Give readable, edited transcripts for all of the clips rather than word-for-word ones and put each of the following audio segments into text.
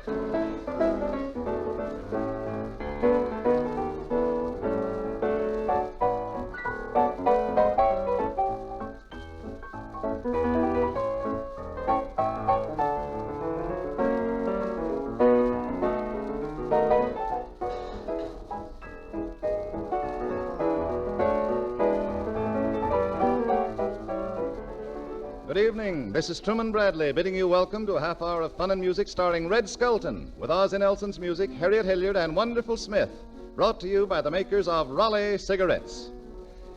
Good evening. This is Truman Bradley bidding you welcome to a half hour of fun and music starring Red Skelton with Ozzie Nelson's music, Harriet Hilliard, and Wonderful Smith, brought to you by the makers of Raleigh cigarettes.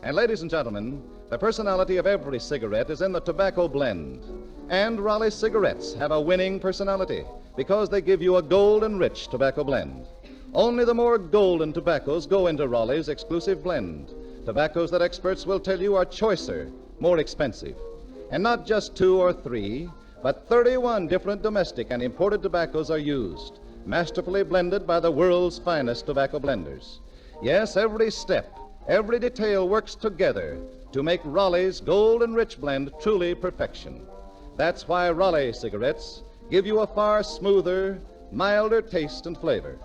And ladies and gentlemen, the personality of every cigarette is in the tobacco blend. And Raleigh cigarettes have a winning personality because they give you a golden rich tobacco blend. Only the more golden tobaccos go into Raleigh's exclusive blend, tobaccos that experts will tell you are choicer, more expensive. And not just 2 or 3, but 31 different domestic and imported tobaccos are used, masterfully blended by the world's finest tobacco blenders. Yes, every step, every detail works together to make Raleigh's Golden Rich blend truly perfection. That's why Raleigh cigarettes give you a far smoother, milder taste and flavor.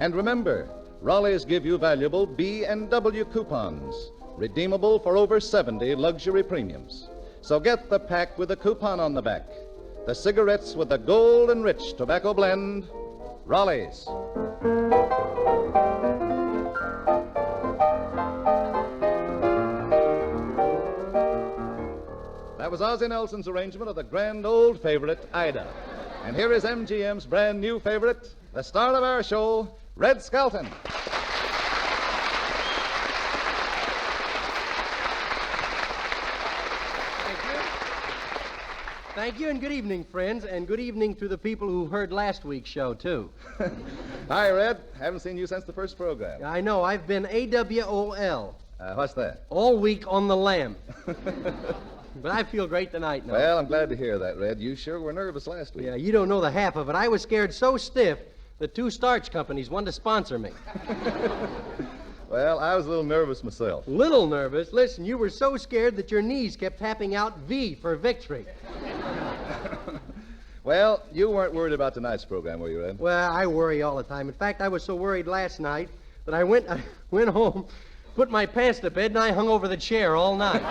And remember, Raleigh's give you valuable B and W coupons, redeemable for over 70 luxury premiums. So get the pack with the coupon on the back. The cigarettes with the Golden Rich tobacco blend, Raleigh's. That was Ozzie Nelson's arrangement of the grand old favorite, Ida. And here is MGM's brand new favorite, the star of our show, Red Skelton. Thank you, and good evening, friends, and good evening to the people who heard last week's show, too. Hi, Red. Haven't seen you since the first program. I know. I've been AWOL. What's that? All week on the lam. But I feel great tonight now. Well, I'm glad to hear that, Red. You sure were nervous last week. Yeah, you don't know the half of it. I was scared so stiff that 2 starch companies wanted to sponsor me. Well, I was a little nervous myself. Little nervous? Listen, you were so scared that your knees kept tapping out V for victory. Well, you weren't worried about tonight's program, were you, Red? Well, I worry all the time. In fact, I was so worried last night that I went home, put my pants to bed, and I hung over the chair all night.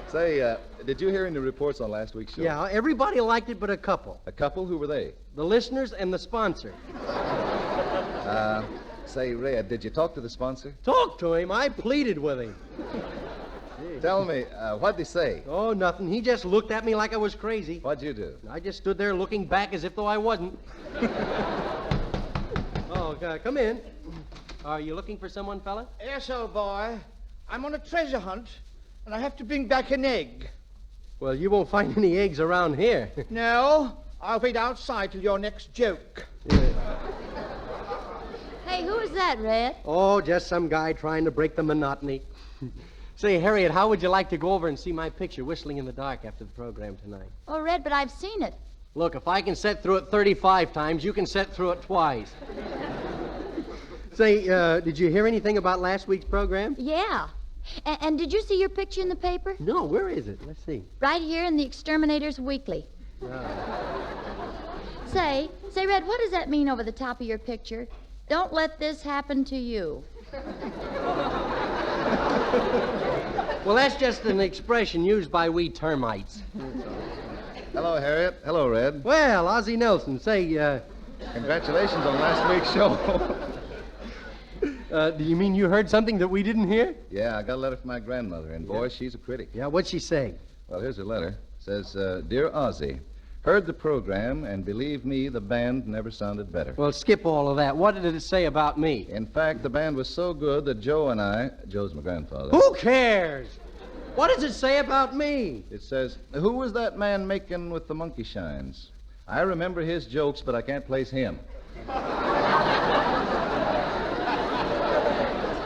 Say, did you hear any reports on last week's show? Yeah, everybody liked it but a couple. A couple? Who were they? The listeners and the sponsor. Say, Red, did you talk to the sponsor? Talk to him? I pleaded with him. Tell me, what'd they say? Oh, nothing. He just looked at me like I was crazy. What'd you do? I just stood there looking back as if though I wasn't. Oh, come in. Are you looking for someone, fella? Yes, old boy. I'm on a treasure hunt, and I have to bring back an egg. Well, you won't find any eggs around here. No, I'll wait outside till your next joke. Hey, who is that, Red? Oh, just some guy trying to break the monotony. Say, Harriet, how would you like to go over and see my picture, Whistling in the Dark, after the program tonight? Oh, Red, but I've seen it. Look, if I can sit through it 35 times, you can sit through it twice. Say, did you hear anything about last week's program? Yeah. And did you see your picture in the paper? No, where is it? Let's see. Right here in the Exterminator's Weekly. Say, Red, what does that mean over the top of your picture? Don't let this happen to you. Well, that's just an expression used by we termites. Hello, Harriet. Hello, Red. Well, Ozzie Nelson, say, Congratulations on last week's show. do you mean you heard something that we didn't hear? Yeah, I got a letter from my grandmother, and boy, she's a critic. Yeah, what'd she say? Well, here's her letter. It says, Dear Ozzie, heard the program, and believe me, the band never sounded better. Well, skip all of that. What did it say about me? In fact, the band was so good that Joe and I... Joe's my grandfather. Who cares? What does it say about me? It says, who was that man making with the monkey shines? I remember his jokes, but I can't place him.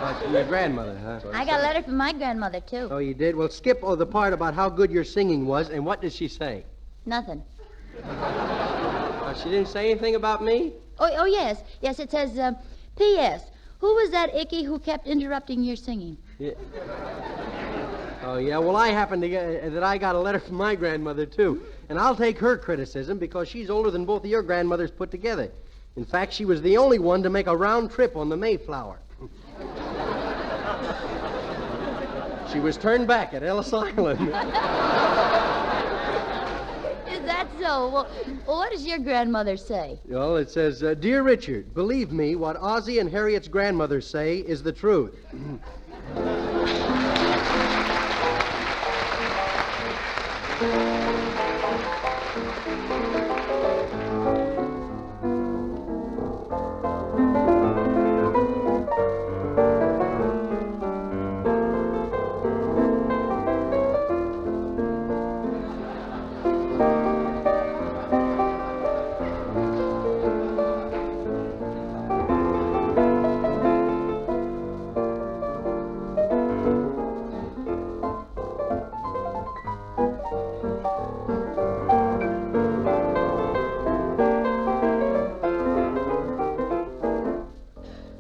That's from your grandmother, huh? I got a letter from my grandmother, too. Oh, you did? Well, skip the part about how good your singing was, and what did she say? Nothing. She didn't say anything about me? Oh, yes. Yes, it says, P.S. Who was that Icky who kept interrupting your singing? Yeah. Oh, yeah, well, I happen to get that I got a letter from my grandmother, too. And I'll take her criticism because she's older than both of your grandmothers put together. In fact, she was the only one to make a round trip on the Mayflower. She was turned back at Ellis Island. Is that so? Well, what does your grandmother say? Well, it says, Dear Richard, believe me, what Ozzie and Harriet's grandmothers say is the truth.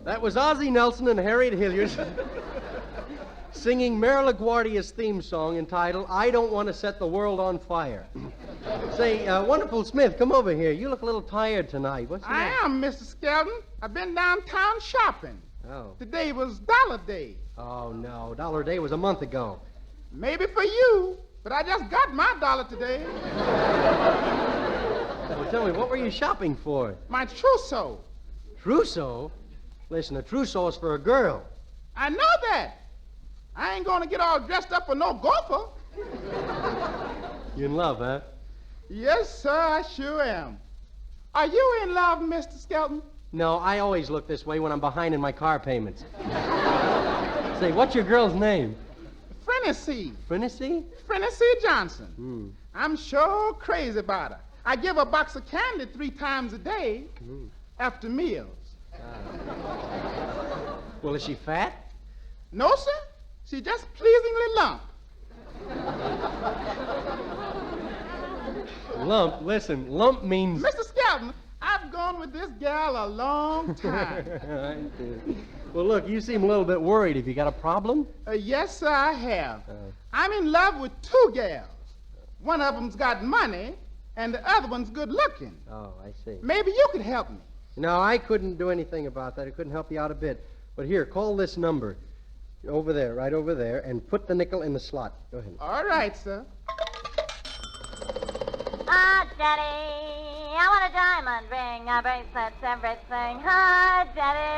That was Ozzie Nelson and Harriet Hilliard singing Mary LaGuardia's theme song entitled, I Don't Want to Set the World on Fire. Say, Wonderful Smith, come over here. You look a little tired tonight. What's the matter? I am, Mr. Skelton. I've been downtown shopping. Oh. Today was Dollar Day. Oh, no. Dollar Day was a month ago. Maybe for you, but I just got my dollar today. Well, tell me, what were you shopping for? My trousseau. Trousseau? Listen, a trousseau is for a girl. I know that. I ain't gonna get all dressed up for no gopher. You in love, huh? Yes, sir, I sure am. Are you in love, Mr. Skelton? No, I always look this way when I'm behind in my car payments. Say, what's your girl's name? Frenessy. Frenessy? Frenessy Johnson. I'm sure crazy about her. I give her a box of candy 3 times a day after meals. Well, is she fat? No, sir. She just pleasingly lump. Lump? Listen, lump means... Mr. Skelton, I've gone with this gal a long time. Well, look, you seem a little bit worried. Have you got a problem? Yes, sir, I have. I'm in love with 2 gals. One of them's got money, and the other one's good looking. Oh, I see. Maybe you could help me. No, I couldn't do anything about that. I couldn't help you out a bit. But here, call this number. Over there, right over there, and put the nickel in the slot. Go ahead. All right, sir. Ah, Daddy, I want a diamond ring, a bracelet, everything. Ah, Daddy.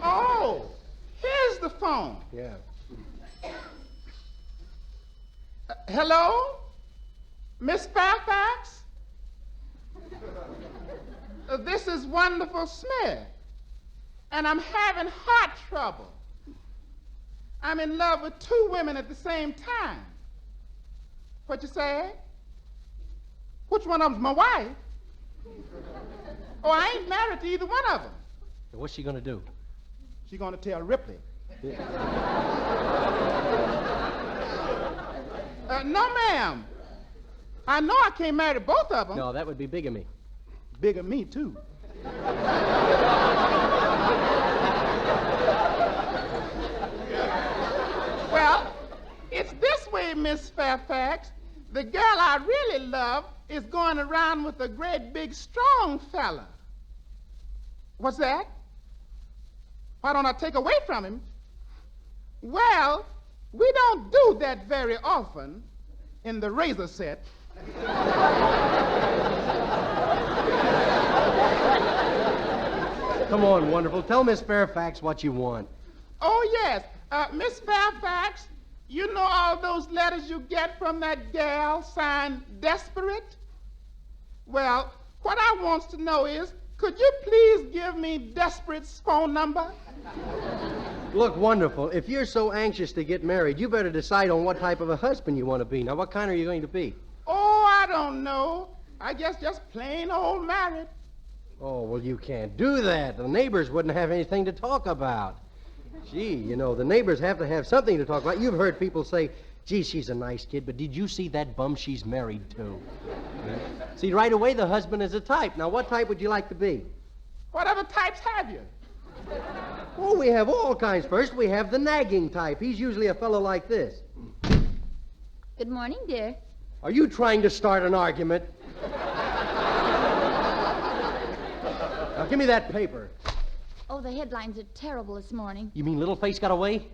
Oh, here's the phone. Yeah. Hello? Miss Fairfax? This is Wonderful Smith, and I'm having heart trouble. I'm in love with 2 women at the same time. What you say? Which one of them's my wife? Oh, I ain't married to either one of them. So what's she going to do? She's going to tell Ripley. No, ma'am. I know I can't marry both of them. No, that would be bigamy. Bigger me, too. Well, it's this way, Miss Fairfax. The girl I really love is going around with a great big strong fella. What's that? Why don't I take away from him? Well, we don't do that very often in the razor set. Come on, Wonderful. Tell Miss Fairfax what you want. Oh, yes. Miss Fairfax, you know all those letters you get from that gal signed Desperate? Well, what I wants to know is, could you please give me Desperate's phone number? Look, Wonderful, if you're so anxious to get married, you better decide on what type of a husband you want to be. Now, what kind are you going to be? Oh, I don't know. I guess just plain old married. Oh, well, you can't do that. The neighbors wouldn't have anything to talk about. Gee, you know, the neighbors have to have something to talk about. You've heard people say, Gee, she's a nice kid, but did you see that bum she's married to? See, right away the husband is a type. Now, what type would you like to be? What other types have you? Oh, we have all kinds. First, we have the nagging type. He's usually a fellow like this. Good morning, dear. Are you trying to start an argument? Now, give me that paper. Oh, the headlines are terrible this morning. You mean Little Face got away?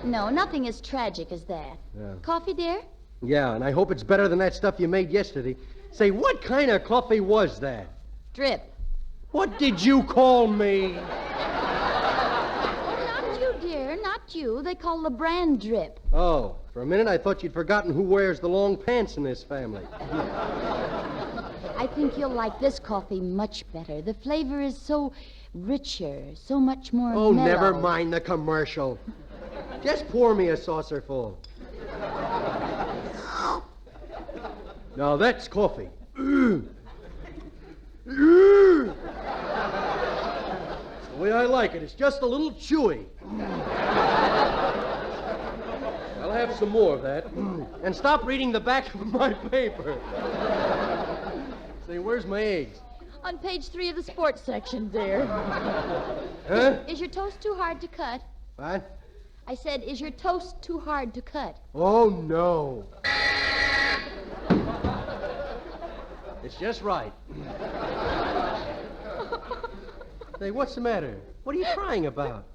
No, nothing as tragic as that. Yeah. Coffee, dear? Yeah, and I hope it's better than that stuff you made yesterday. Say, what kind of coffee was that? Drip. What did you call me? Oh, not you, dear, not you. They call the brand Drip. Oh, for a minute I thought you'd forgotten who wears the long pants in this family. I think you'll like this coffee much better. The flavor is so richer, so much more Oh, mellow. never mind the commercial. Just pour me a saucerful. Now that's coffee. It's the way I like it. It's just a little chewy. I'll have some more of that. And stop reading the back of my paper. Say, where's my eggs? On page 3 of the sports section, dear. Huh? Is your toast too hard to cut? What? I said, is your toast too hard to cut? Oh, no. It's just right. Say, what's the matter? What are you crying about?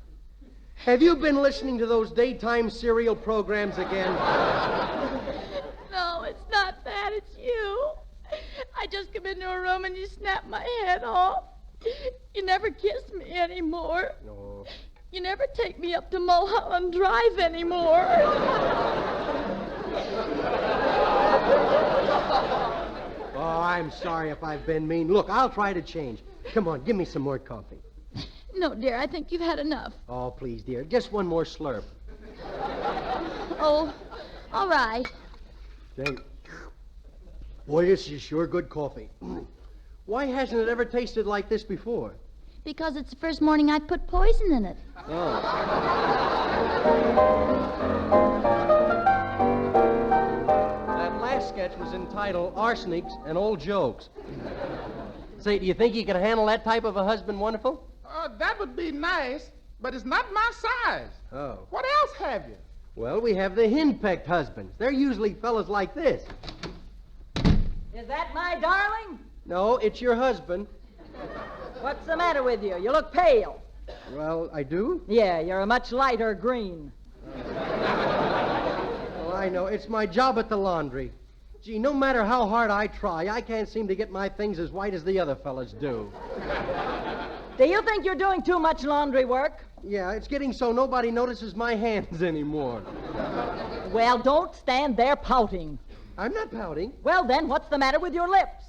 Have you been listening to those daytime serial programs again? No, it's not that. It's you. I just come into a room and you snap my head off. You never kiss me anymore. No. You never take me up to Mulholland Drive anymore. Oh, I'm sorry if I've been mean. Look, I'll try to change. Come on, give me some more coffee. No, dear, I think you've had enough. Oh, please, dear. Just one more slurp. Oh, all right. Thank. Boy, this is sure good coffee. Why hasn't it ever tasted like this before? Because it's the first morning I put poison in it. Oh. That last sketch was entitled Arsenics and Old Jokes. Say, do you think you can handle that type of a husband wonderful? That would be nice, but it's not my size. Oh. What else have you? Well, we have the henpecked husbands. They're usually fellas like this. Is that my darling? No, it's your husband. What's the matter with you? You look pale. Well, I do? Yeah, you're a much lighter green. Oh, I know. It's my job at the laundry. Gee, no matter how hard I try, I can't seem to get my things as white as the other fellas do. Do you think you're doing too much laundry work? Yeah, it's getting so nobody notices my hands anymore. Well, don't stand there pouting. I'm not pouting. Well, then, what's the matter with your lips?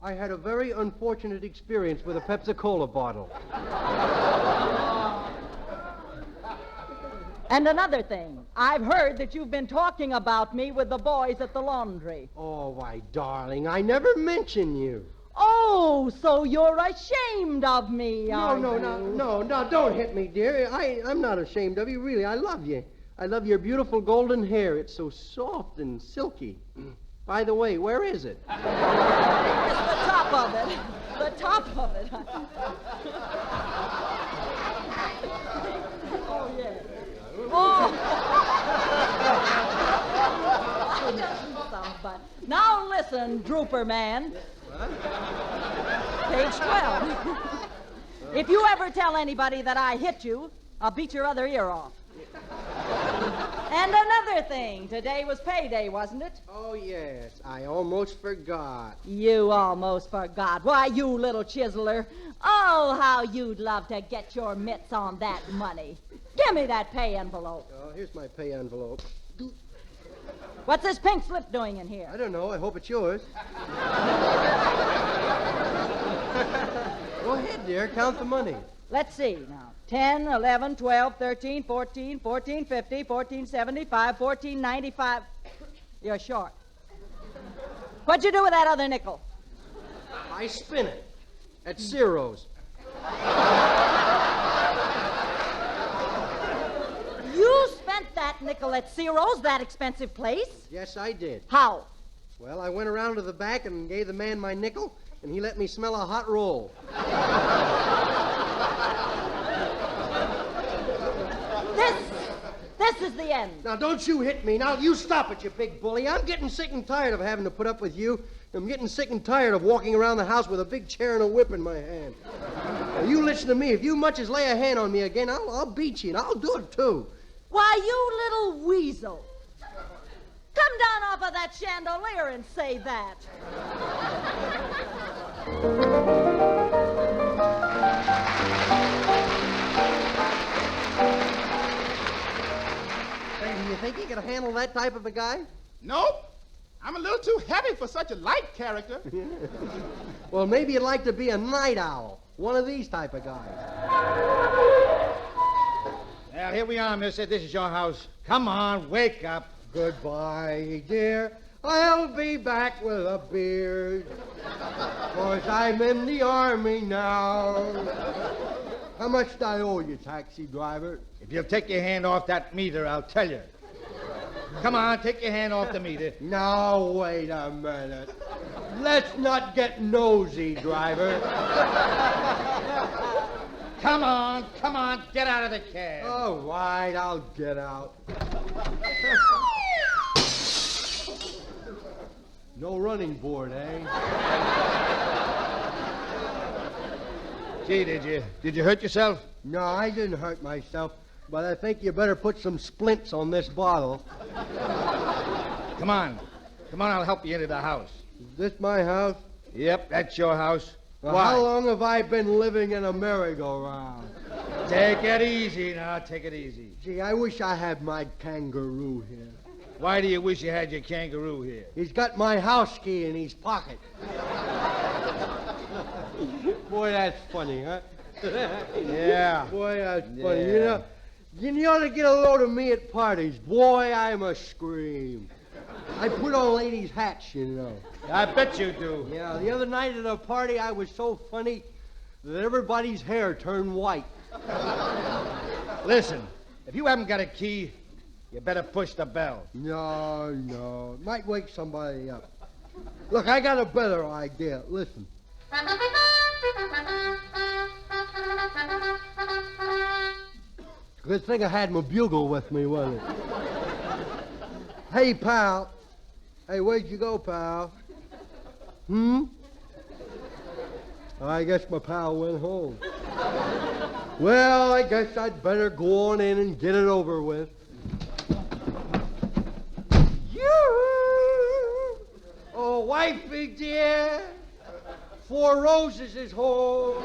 I had a very unfortunate experience with a Pepsi-Cola bottle. And another thing, I've heard that you've been talking about me with the boys at the laundry. Oh, why, darling, I never mention you. Oh, so you're ashamed of me, are you? No, don't hit me, dear. I'm not ashamed of you, really. I love you. I love your beautiful golden hair. It's so soft and silky. By the way, where is it? It's the top of it. The top of it. Oh, yeah. Oh. It doesn't sound bad. Now listen, Drooper Man. Page 12. If you ever tell anybody that I hit you, I'll beat your other ear off. And another thing, today was payday, wasn't it? Oh, yes. I almost forgot. You almost forgot. Why, you little chiseler. Oh, how you'd love to get your mitts on that money. Give me that pay envelope. Oh, here's my pay envelope. What's this pink slip doing in here? I don't know. I hope it's yours. Go ahead, dear. Count the money. Let's see now. 10, 11, 12, 13, 14, 14, 50, 14, 75, 14, 95. You're short. What'd you do with that other nickel? I spin it at zeros. You spent that that nickel at Ciro's, that expensive place. Yes, I did. How? Well, I went around to the back and gave the man my nickel, and he let me smell a hot roll. This is the end. Now, don't you hit me. Now, you stop it, you big bully. I'm getting sick and tired of having to put up with you. I'm getting sick and tired of walking around the house with a big chair and a whip in my hand. Now, you listen to me. If you much as lay a hand on me again, I'll beat you, and I'll do it, too. Why, you little weasel. Come down off of that chandelier and say that. Say, do you think you can handle that type of a guy? Nope. I'm a little too heavy for such a light character. Well, maybe you'd like to be a night owl. One of these type of guys. Well, here we are, mister. This is your house. Come on, wake up. Goodbye, dear. I'll be back with a beard. 'Cause I'm in the army now. How much do I owe you, taxi driver? If you'll take your hand off that meter, I'll tell you. Come on, take your hand off the meter. Now, wait a minute. Let's not get nosy, driver. Come on, get out of the cab. All right, I'll get out. No running board, eh? Gee, did you hurt yourself? No, I didn't hurt myself, but I think you better put some splints on this bottle. Come on, I'll help you into the house. Is this my house? Yep, that's your house. Well, Why? how long have I been living in a merry-go-round? Take it easy now, take it easy. Gee, I wish I had my kangaroo here. Why do you wish you had your kangaroo here? He's got my house key in his pocket. Boy, that's funny, huh? Yeah. Boy, that's Yeah. funny. You ought to get a load of me at parties. Boy, I'm a scream. I put on ladies' hats, you know. I bet you do. Yeah, the other night at a party, I was so funny that everybody's hair turned white. Listen, if you haven't got a key, you better push the bell. No. It might wake somebody up. Look, I got a better idea. Listen. Good thing I had my bugle with me, wasn't it? Hey, pal. Hey, where'd you go, pal? I guess my pal went home. Well, I guess I'd better go on in and get it over with. Oh, wifey dear, 4 Roses is home.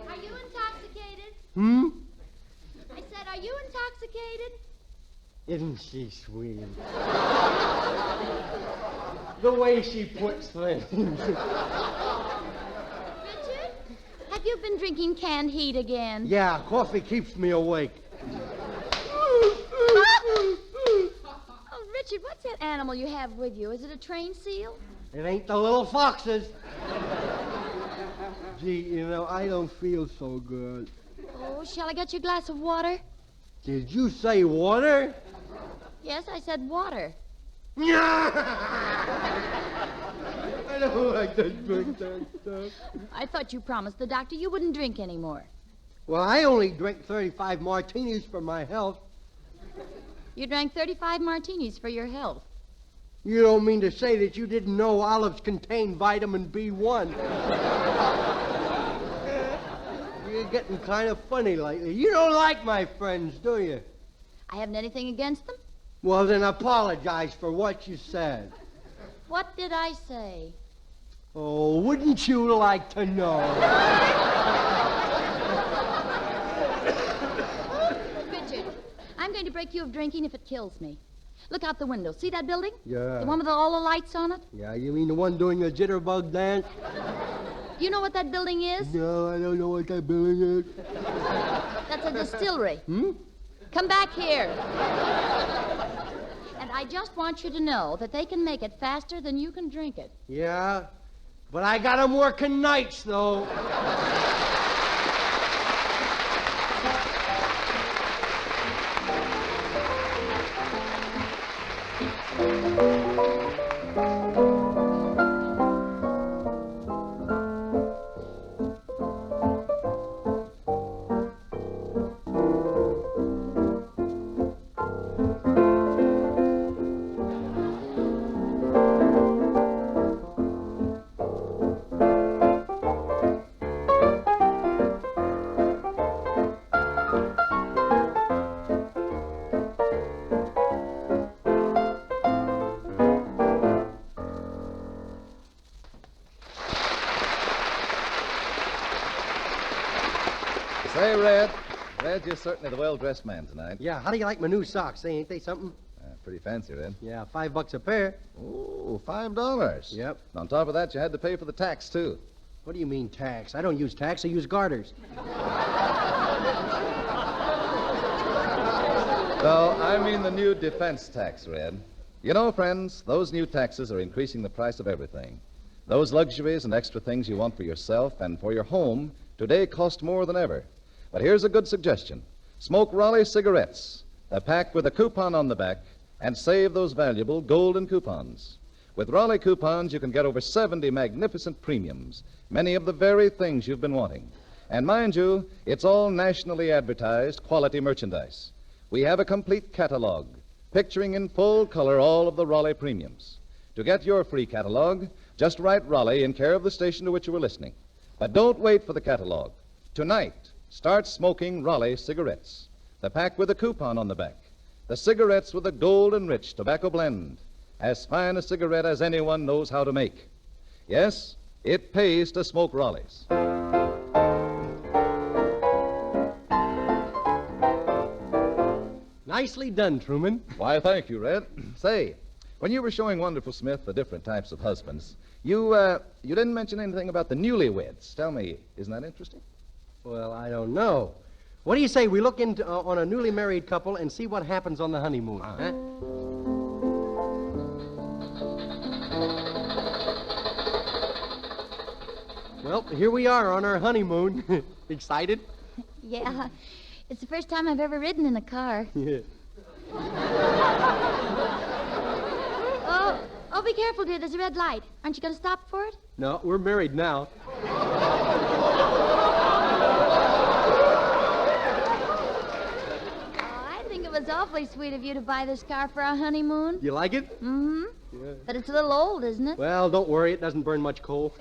Are you intoxicated? I said, are you intoxicated? Isn't she sweet? The way she puts things. Richard, have you been drinking canned heat again? Yeah, coffee keeps me awake. Oh, Richard, what's that animal you have with you? Is it a trained seal? It ain't the little foxes. Gee, I don't feel so good. Oh, shall I get you a glass of water? Did you say water? Yes, I said water. I don't like to drink that stuff. I thought you promised the doctor you wouldn't drink anymore. Well, I only drink 35 martinis for my health. You drank 35 martinis for your health. You don't mean to say that you didn't know olives contain vitamin B1. You're getting kind of funny lately. You don't like my friends, do you? I haven't anything against them. Well, then apologize for what you said. What did I say? Oh, wouldn't you like to know? Richard, I'm going to break you of drinking if it kills me. Look out the window. See that building? Yeah. The one with all the lights on it? Yeah, you mean the one doing the jitterbug dance? Do you know what that building is? No, I don't know what that building is. That's a distillery. Come back here. And I just want you to know that they can make it faster than you can drink it. Yeah, but I got 'em working nights, though. Say, Red. Red, you're certainly the well-dressed man tonight. Yeah, how do you like my new socks? Say, ain't they something? Pretty fancy, Red. Yeah, $5 a pair. Oh, $5. Yep. On top of that, you had to pay for the tax, too. What do you mean tax? I don't use tax, I use garters. No, I mean the new defense tax, Red. You know, friends, those new taxes are increasing the price of everything. Those luxuries and extra things you want for yourself and for your home today cost more than ever. But here's a good suggestion. Smoke Raleigh cigarettes, a pack with a coupon on the back, and save those valuable golden coupons. With Raleigh coupons, you can get over 70 magnificent premiums, many of the very things you've been wanting. And mind you, it's all nationally advertised quality merchandise. We have a complete catalog, picturing in full color all of the Raleigh premiums. To get your free catalog, just write Raleigh in care of the station to which you were listening. But don't wait for the catalog. Tonight, start smoking Raleigh cigarettes. The pack with a coupon on the back. The cigarettes with a gold and rich tobacco blend. As fine a cigarette as anyone knows how to make. Yes, it pays to smoke Raleighs. Nicely done, Truman. Why, thank you, Red. Say, when you were showing Wonderful Smith the different types of husbands, you didn't mention anything about the newlyweds. Tell me, isn't that interesting? Well, I don't know. What do you say we look into on a newly married couple and see what happens on the honeymoon? Huh? Well, here we are on our honeymoon. Excited? Yeah. It's the first time I've ever ridden in a car. Yeah. Oh, be careful, dear. There's a red light. Aren't you going to stop for it? No, we're married now. I think it was awfully sweet of you to buy this car for our honeymoon. You like it? Mm-hmm. Yeah. But it's a little old, isn't it? Well, don't worry. It doesn't burn much coal.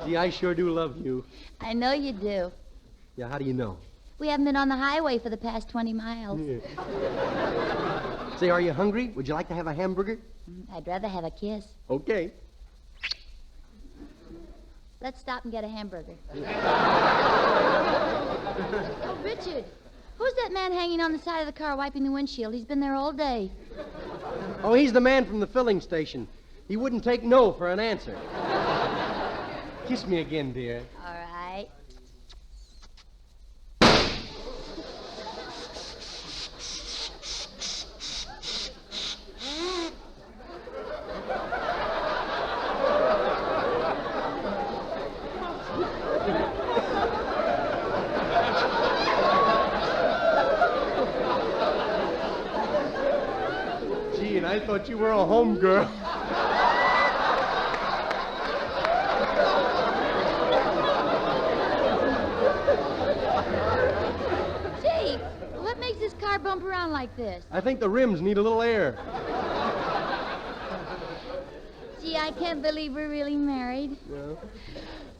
Gee, I sure do love you. I know you do. Yeah, how do you know? We haven't been on the highway for the past 20 miles. Yeah. Say, are you hungry? Would you like to have a hamburger? I'd rather have a kiss. Okay. Let's stop and get a hamburger. Oh, Richard, who's that man hanging on the side of the car wiping the windshield? He's been there all day. Oh, he's the man from the filling station. He wouldn't take no for an answer. Kiss me again, dear. All right. Gee, and I thought you were a home girl. Gee, what makes this car bump around like this? I think the rims need a little air. Gee, I can't believe we're really married. No.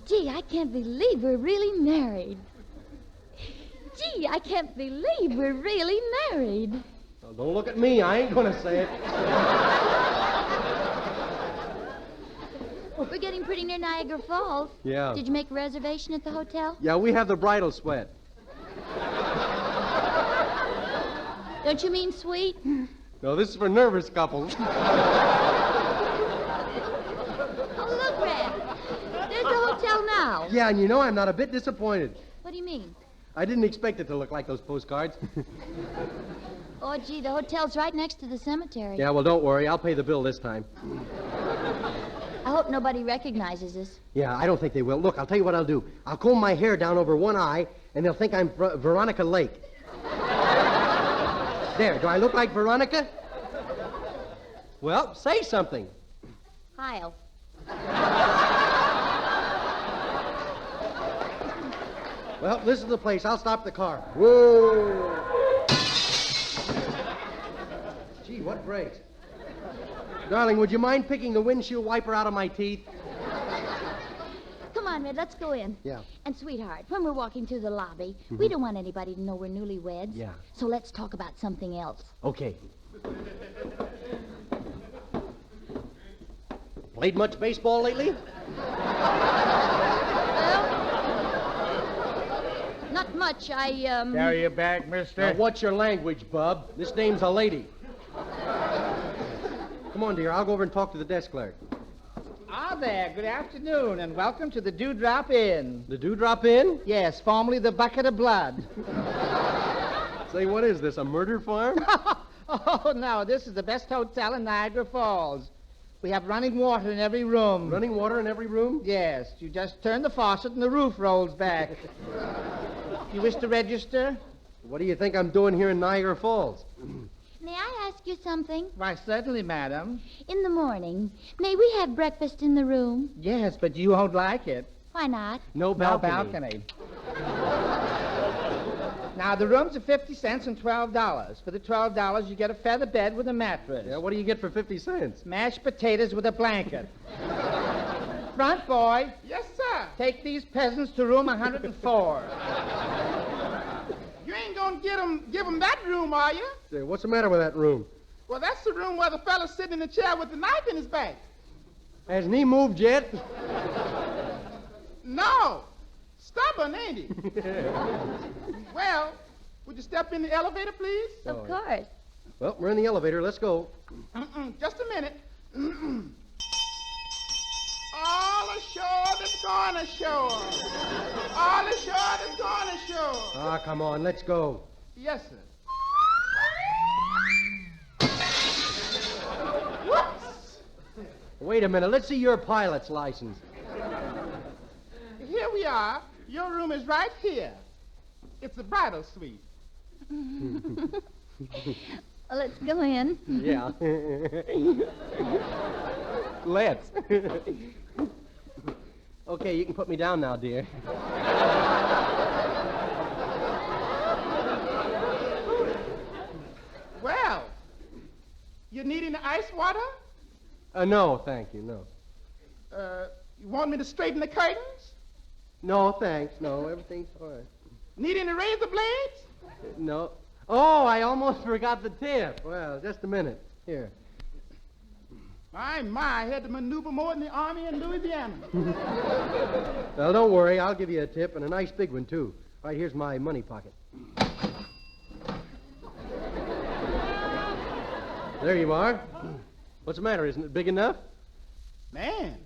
Gee, I can't believe we're really married. Gee, I can't believe we're really married. Well, don't look at me. I ain't gonna say it. We're getting pretty near Niagara Falls. Yeah. Did you make a reservation at the hotel? Yeah, we have the bridal sweat. Don't you mean sweet? No, this is for nervous couples. Oh, look, Red. There's the hotel now. Yeah, and you know I'm not a bit disappointed. What do you mean? I didn't expect it to look like those postcards. Oh, gee, the hotel's right next to the cemetery. Yeah, well, don't worry. I'll pay the bill this time. I hope nobody recognizes us. Yeah, I don't think they will. Look, I'll tell you what I'll do. I'll comb my hair down over one eye, and they'll think I'm Veronica Lake. There, do I look like Veronica? Well, say something. Heil. Well, this is the place. I'll stop the car. Whoa! Gee, what brakes. Darling, would you mind picking the windshield wiper out of my teeth? Come on, Red, let's go in. Yeah. And, sweetheart, when we're walking through the lobby, we don't want anybody to know we're newlyweds. Yeah. So let's talk about something else. Okay. Played much baseball lately? Not much. Carry your bag, mister. Now, what's your language, bub? This dame's a lady. Come on, dear. I'll go over and talk to the desk clerk. Ah, there. Good afternoon, and welcome to the Dewdrop Inn. The Dewdrop Inn? Yes, formerly the Bucket of Blood. Say, what is this, a murder farm? Oh, no, this is the best hotel in Niagara Falls. We have running water in every room. Running water in every room? Yes, you just turn the faucet and the roof rolls back. You wish to register? What do you think I'm doing here in Niagara Falls? May I ask you something? Why, certainly, madam. In the morning, may we have breakfast in the room? Yes, but you won't like it. Why not? No No balcony. Now, the rooms are 50 cents and $12. For the $12, you get a feather bed with a mattress. Yeah, what do you get for 50 cents? Mashed potatoes with a blanket. Front boy, Yes, sir. take these peasants to room 104. You ain't gonna give 'em that room, are you? Say, what's the matter with that room? Well, that's the room where the fella's sitting in the chair with the knife in his back. Hasn't he moved yet? No. Stubborn, ain't he? Well, would you step in the elevator, please? Of course. Well, we're in the elevator. Let's go. Just a minute. All ashore that's going ashore. All ashore that's going ashore. Ah, come on. Let's go. Yes, sir. Whoops! Wait a minute. Let's see your pilot's license. Here we are. Your room is right here. It's a bridal suite. Well, let's go in. Yeah. Let's. Okay, you can put me down now, dear. Well, you needing the ice water? No, thank you. No. You want me to straighten the curtains? No, thanks. No, everything's all right. Needing the razor blades? No. Oh, I almost forgot the tip. Well, just a minute. Here. My, I had to maneuver more in the Army in Louisiana. Well, don't worry. I'll give you a tip, and a nice big one, too. Right, here's my money pocket. There you are. What's the matter? Isn't it big enough? Man,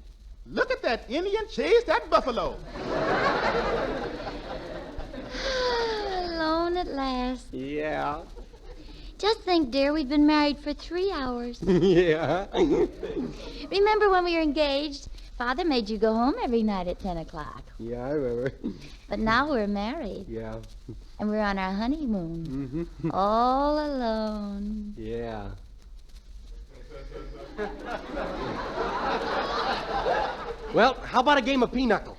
look at that Indian chase that buffalo. Alone at last. Yeah. Just think, dear, we've been married for 3 hours. Yeah. Remember when we were engaged? Father made you go home every night at 10 o'clock. Yeah, I remember. But now we're married, Yeah. and we're on our honeymoon. Mm-hmm. All alone. Yeah. Well, how about a game of pinochle?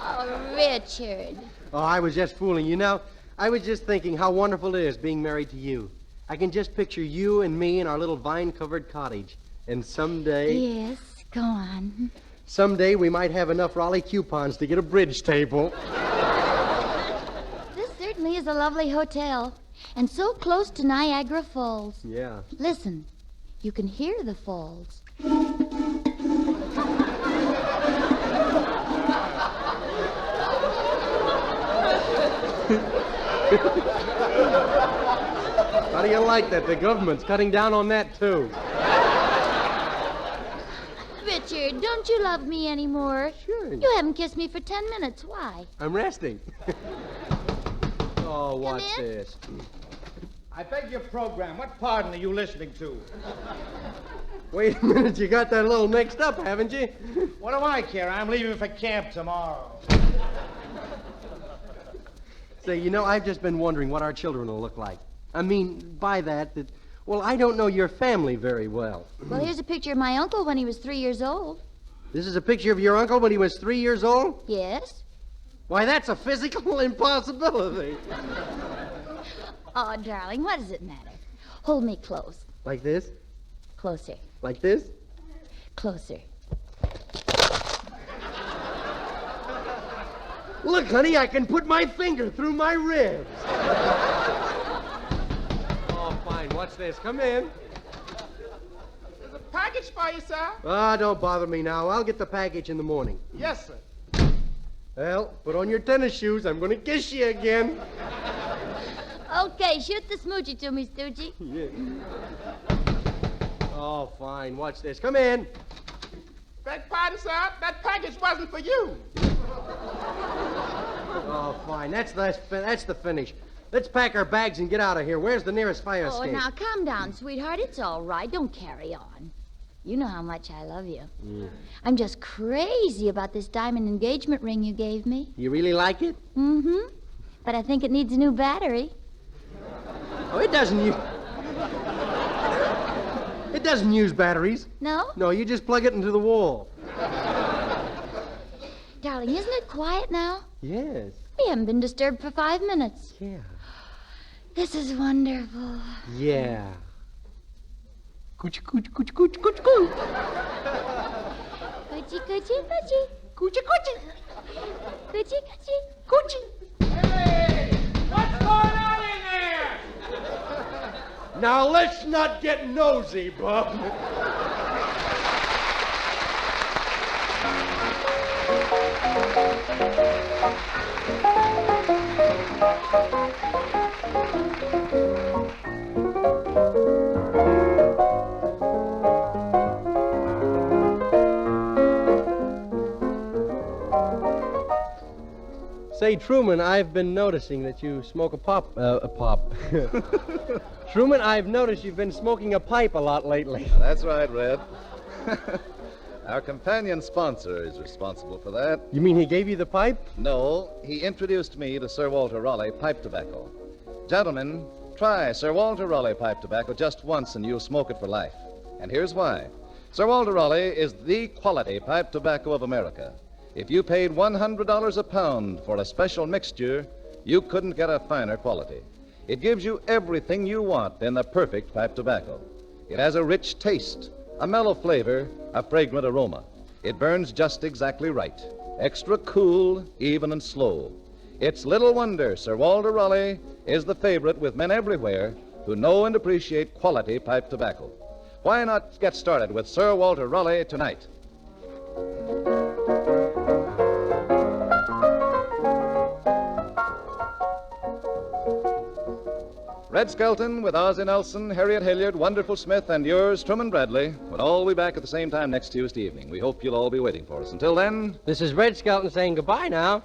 Oh, Richard. Oh, I was just fooling you. Now, I was just thinking how wonderful it is being married to you. I can just picture you and me in our little vine-covered cottage. And someday... Yes, go on. Someday we might have enough Raleigh coupons to get a bridge table. This certainly is a lovely hotel. And so close to Niagara Falls. Yeah. Listen, you can hear the falls. How do you like that? The government's cutting down on that, too. Richard, don't you love me anymore? Sure. You haven't kissed me for 10 minutes. Why? I'm resting. Oh, what's in. this? I beg your program. What pardon are you listening to? Wait a minute, you got that a little mixed up, haven't you? What do I care? I'm leaving for camp tomorrow. Say, you know, I've just been wondering what our children will look like. I mean, by that, Well, I don't know your family very well. Well, here's a picture of my uncle when he was 3 years old. This is a picture of your uncle when he was 3 years old? Yes. Why, that's a physical impossibility. Oh, darling, what does it matter? Hold me close. Like this? Closer. Like this? Closer. Look, honey, I can put my finger through my ribs. Oh, fine. What's this? Come in. There's a package for you, sir. Ah, don't bother me now. I'll get the package in the morning. Yes, sir. Well, put on your tennis shoes. I'm going to kiss you again. Okay, shoot the smoochie to me, Stoogie. Yeah. Oh, fine. Watch this. Come in. Beg pardon, sir. That package wasn't for you. Oh, fine. That's the finish. Let's pack our bags and get out of here. Where's the nearest fire Oh, escape? now calm down, sweetheart. It's all right. Don't carry on. You know how much I love you. I'm just crazy about this diamond engagement ring you gave me. You really like it? Mm-hmm. But I think it needs a new battery. Oh, it doesn't use... It doesn't use batteries. No? No, you just plug it into the wall. Darling, isn't it quiet now? Yes. We haven't been disturbed for 5 minutes. Yeah. This is wonderful. Yeah. Coochie, coochie, coochie, coochie, coochie, coochie. Coochie, coochie, coochie. Coochie, coochie. Coochie, coochie. Coochie. Hey! What's going on in there? Now, let's not get nosy, Bub. Say, Truman, I've been noticing that you smoke a pop. Truman, I've noticed you've been smoking a pipe a lot lately. That's right, Red. Our companion sponsor is responsible for that. You mean he gave you the pipe? No, he introduced me to Sir Walter Raleigh pipe tobacco. Gentlemen, try Sir Walter Raleigh pipe tobacco just once and you'll smoke it for life. And here's why. Sir Walter Raleigh is the quality pipe tobacco of America. If you paid $100 a pound for a special mixture, you couldn't get a finer quality. It gives you everything you want in the perfect pipe tobacco. It has a rich taste, a mellow flavor, a fragrant aroma. It burns just exactly right. Extra cool, even and slow. It's little wonder Sir Walter Raleigh is the favorite with men everywhere who know and appreciate quality pipe tobacco. Why not get started with Sir Walter Raleigh tonight? Red Skelton with Ozzie Nelson, Harriet Hilliard, Wonderful Smith, and yours, Truman Bradley, will all be back at the same time next Tuesday evening. We hope you'll all be waiting for us. Until then, This is Red Skelton saying goodbye now.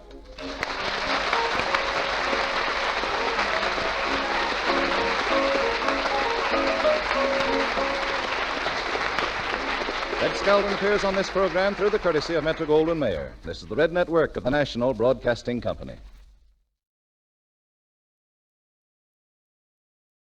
Red Skelton appears on this program through the courtesy of Metro-Goldwyn-Mayer. This is the Red Network of the National Broadcasting Company.